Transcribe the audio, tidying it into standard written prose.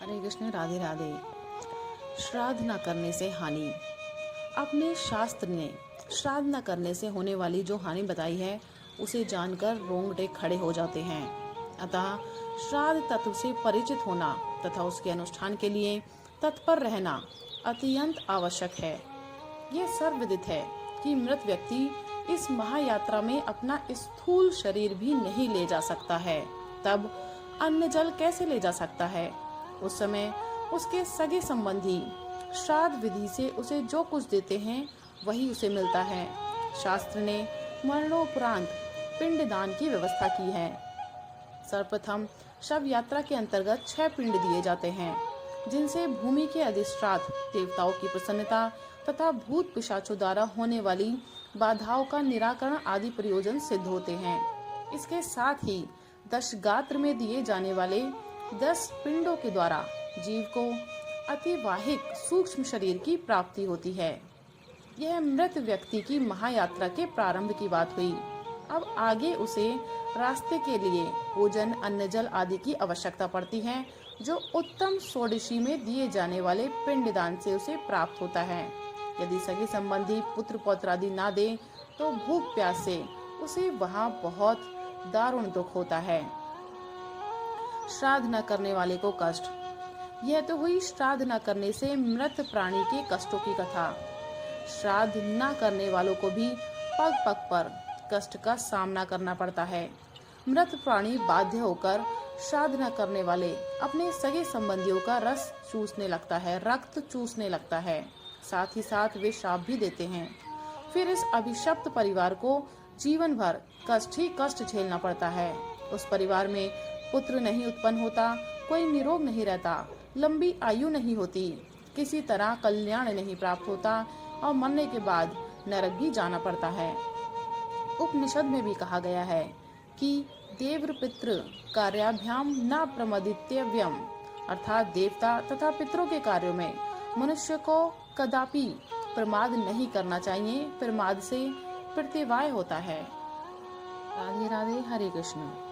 हरे कृष्ण, राधे राधे। श्राद्ध न करने से हानि। अपने शास्त्र ने श्राद्ध न करने से होने वाली जो हानि बताई है उसे जानकर रोंगटे खड़े हो जाते हैं। अतः श्राद्ध तत्व से परिचित होना तथा उसके अनुष्ठान के लिए तत्पर रहना अत्यंत आवश्यक है। यह सर्वविदित है कि मृत व्यक्ति इस महायात्रा में अपना स्थूल शरीर भी नहीं ले जा सकता है, तब अन्न जल कैसे ले जा सकता है। उस समय उसके सगे संबंधी श्राद्ध विधि से उसे जो कुछ देते हैं वही उसे मिलता है। शास्त्र ने मरणोपरांत पिंडदान की व्यवस्था की है। सर्वप्रथम शव यात्रा के अंतर्गत 6 पिंड दिए जाते हैं, जिनसे भूमि के अधिष्ठात्र देवताओं की प्रसन्नता तथा भूत पिशाचों द्वारा होने वाली बाधाओं का निराकरण आदि प्रयोजन सिद्ध होते हैं। इसके साथ ही 10 गात्र में दिए जाने वाले 10 पिंडों के द्वारा जीव को अतिवाहिक सूक्ष्म शरीर की प्राप्ति होती है। यह मृत व्यक्ति की महायात्रा के प्रारंभ की बात हुई। अब आगे उसे रास्ते के लिए भोजन, अन्न जल आदि की आवश्यकता पड़ती है, जो उत्तम षोडशी में दिए जाने वाले पिंडदान से उसे प्राप्त होता है। यदि सगे संबंधी पुत्र पौत्र आदि ना दे तो भूख प्यास से उसे वहाँ बहुत दारुण दुख होता है। श्राद्ध न करने वाले को कष्ट। यह तो हुई श्राद्ध न करने से मृत प्राणी के कष्टों की कथा। श्राद्ध न करने वालों को भी पग पग पर कष्ट का सामना करना पड़ता है। मृत प्राणी बाध्य होकर श्राद्ध न करने वाले अपने सगे संबंधियों का रस चूसने लगता है, रक्त चूसने लगता है। साथ ही साथ वे श्राप भी देते हैं। फिर इस अभिशप्त परिवार को जीवन भर कष्ट ही कष्ट झेलना पड़ता है। उस परिवार में पुत्र नहीं उत्पन्न होता, कोई निरोग नहीं रहता, लंबी आयु नहीं होती, किसी तरह कल्याण नहीं प्राप्त होता और मरने के बाद नरक भी जाना पड़ता है। उपनिषद में भी कहा गया है कि देव पितृ कार्याभ्याम न प्रमदित्यव्यम, अर्थात देवता तथा पितरों के कार्यों में मनुष्य को कदापि प्रमाद नहीं करना चाहिए। प्रमाद से प्रत्यवाय होता है। राधे राधे, हरे कृष्ण।